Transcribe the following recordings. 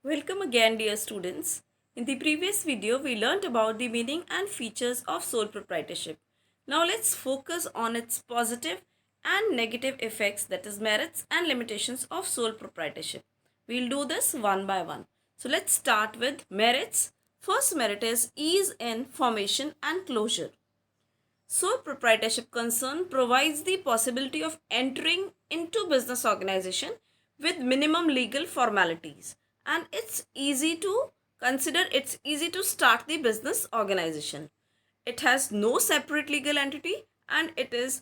Welcome again, dear students. In the previous video, we learnt about the meaning and features of sole proprietorship. Now let's focus on its positive and negative effects, that is merits and limitations of sole proprietorship. We'll do this one by one. So let's start with merits. First merit is ease in formation and closure. Sole proprietorship concern provides the possibility of entering into business organization with minimum legal formalities, and it's easy to start the business organization. It has no separate legal entity, and it is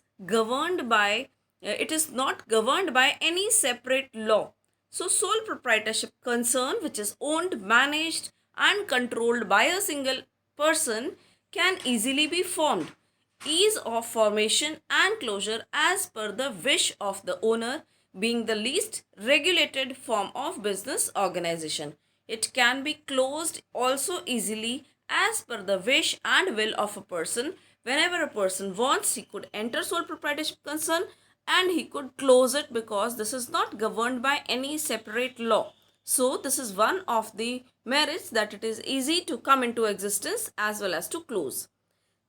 not governed by any separate law. So sole proprietorship concern, which is owned, managed and controlled by a single person, can easily be formed. Ease of formation and closure as per the wish of the owner, being the least regulated form of business organization. It can be closed also easily as per the wish and will of a person. Whenever a person wants, he could enter sole proprietorship concern and he could close it, because this is not governed by any separate law. So this is one of the merits, that it is easy to come into existence as well as to close.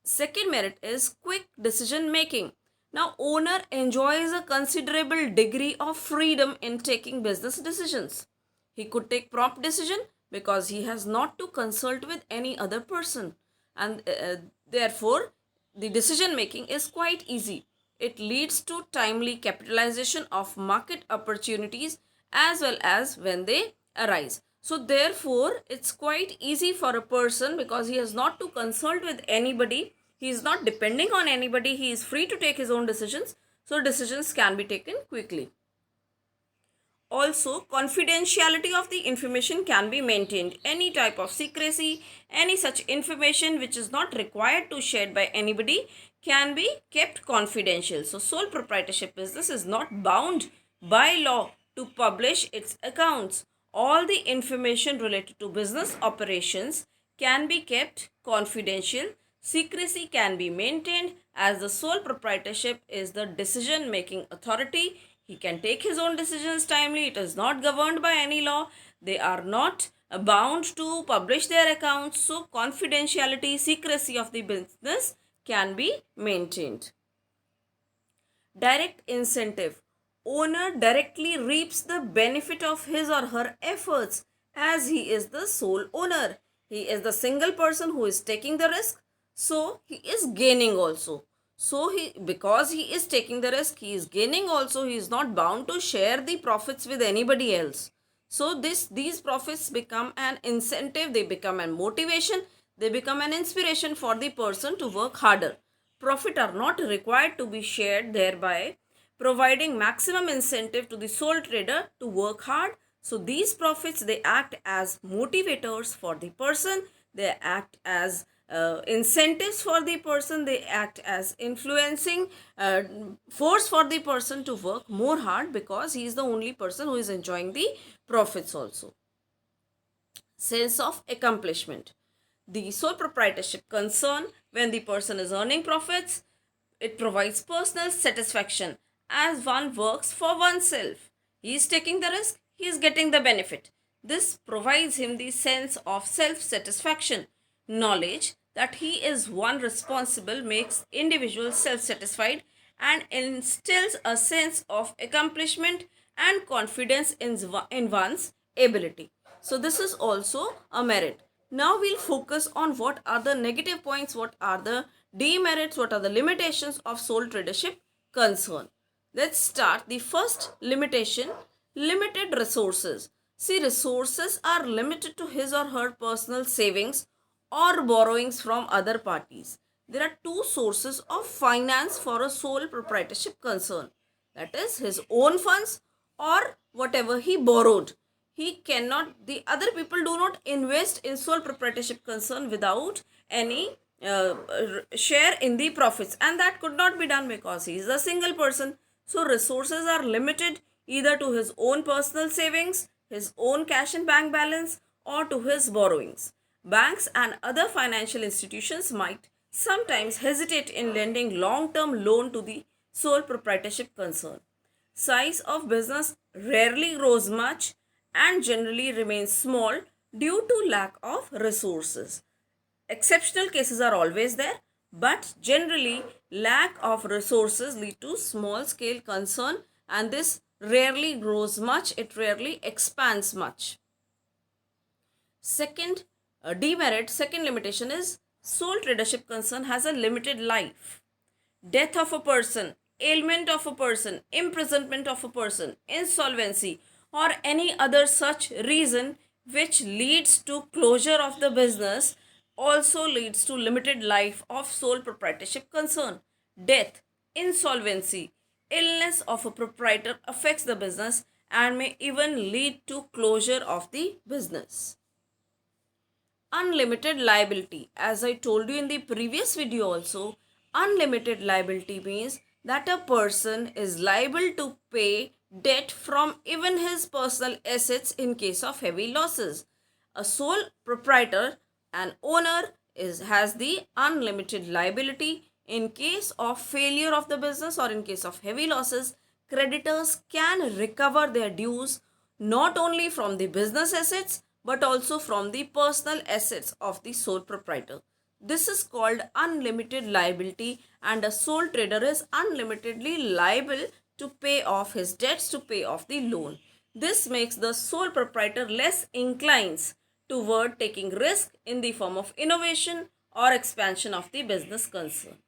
Second merit is quick decision making. Now, owner enjoys a considerable degree of freedom in taking business decisions. He could take prompt decision because he has not to consult with any other person, and therefore the decision making is quite easy. It leads to timely capitalization of market opportunities as well as when they arise. So therefore, it's quite easy for a person because he has not to consult with anybody. He is not depending on anybody. He is free to take his own decisions. So decisions can be taken quickly. Also, confidentiality of the information can be maintained. Any type of secrecy, any such information which is not required to shared by anybody can be kept confidential. So, sole proprietorship business is not bound by law to publish its accounts. All the information related to business operations can be kept confidential. Secrecy can be maintained as the sole proprietorship is the decision making authority. He can take his own decisions timely. It is not governed by any law. They are not bound to publish their accounts. So confidentiality, secrecy of the business can be maintained. Direct incentive. Owner directly reaps the benefit of his or her efforts as he is the sole owner. He is the single person who is taking the risk, so he is gaining also. So because he is taking the risk, he is gaining also. He is not bound to share the profits with anybody else. So these profits become an incentive, they become a motivation, they become an inspiration for the person to work harder. Profit are not required to be shared, thereby providing maximum incentive to the sole trader to work hard. So these profits, they act as motivators for the person, they act as incentives for the person, they act as influencing force for the person to work more hard, because he is the only person who is enjoying the profits also. Sense of accomplishment. The sole proprietorship concern, when the person is earning profits, it provides personal satisfaction as one works for oneself. He is taking the risk, he is getting the benefit. This provides him the sense of self-satisfaction. Knowledge that he is one responsible makes individual self-satisfied and instills a sense of accomplishment and confidence in one's ability. So this is also a merit. Now we'll focus on what are the negative points, what are the demerits, what are the limitations of sole tradership concern. Let's start. The first limitation, limited resources. See, resources are limited to his or her personal savings or borrowings from other parties. There are two sources of finance for a sole proprietorship concern. That is his own funds or whatever he borrowed. He cannot, the other people do not invest in sole proprietorship concern without any share in the profits, and that could not be done because he is a single person. So resources are limited either to his own personal savings, his own cash and bank balance, or to his borrowings. Banks and other financial institutions might sometimes hesitate in lending long-term loan to the sole proprietorship concern. Size of business rarely grows much, and generally remain small due to lack of resources. Exceptional cases are always there, but generally lack of resources lead to small scale concern, and this rarely grows much, it rarely expands much. Second demerit, second limitation is sole tradership concern has a limited life. Death of a person, ailment of a person, imprisonment of a person, insolvency, or any other such reason which leads to closure of the business also leads to limited life of sole proprietorship concern. Death, insolvency, illness of a proprietor affects the business and may even lead to closure of the business. Unlimited liability. As I told you in the previous video also, unlimited liability means that a person is liable to pay debt from even his personal assets in case of heavy losses. A sole proprietor and owner has the unlimited liability. In case of failure of the business or in case of heavy losses, creditors can recover their dues not only from the business assets but also from the personal assets of the sole proprietor. This is called unlimited liability, and a sole trader is unlimitedly liable to pay off his debts, to pay off the loan. This makes the sole proprietor less inclined toward taking risk in the form of innovation or expansion of the business concern.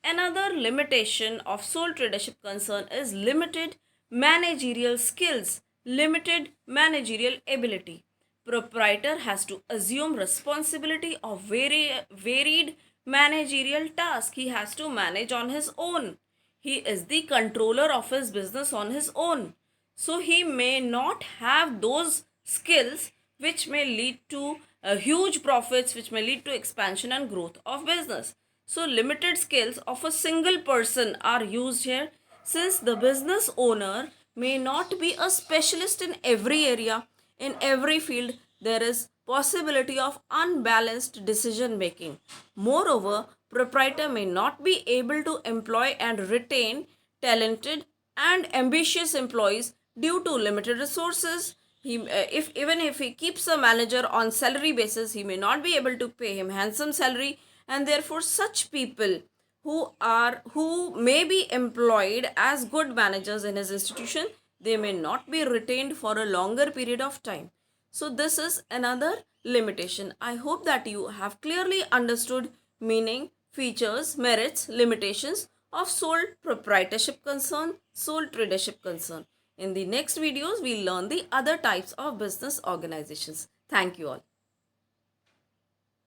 Another limitation of sole tradership concern is limited managerial skills, limited managerial ability. Proprietor has to assume responsibility of varied managerial tasks. He has to manage on his own. He is the controller of his business on his own. So he may not have those skills which may lead to huge profits, which may lead to expansion and growth of business. So limited skills of a single person are used here, since the business owner may not be a specialist in every area, in every field. There is possibility of unbalanced decision making. Moreover, proprietor may not be able to employ and retain talented and ambitious employees due to limited resources. If even if he keeps a manager on salary basis, he may not be able to pay him handsome salary, and therefore such people who may be employed as good managers in his institution, they may not be retained for a longer period of time. So this is another limitation. I hope that you have clearly understood meaning, features, merits, limitations of sole proprietorship concern, sole tradership concern. In the next videos, we'll learn the other types of business organizations. Thank you all.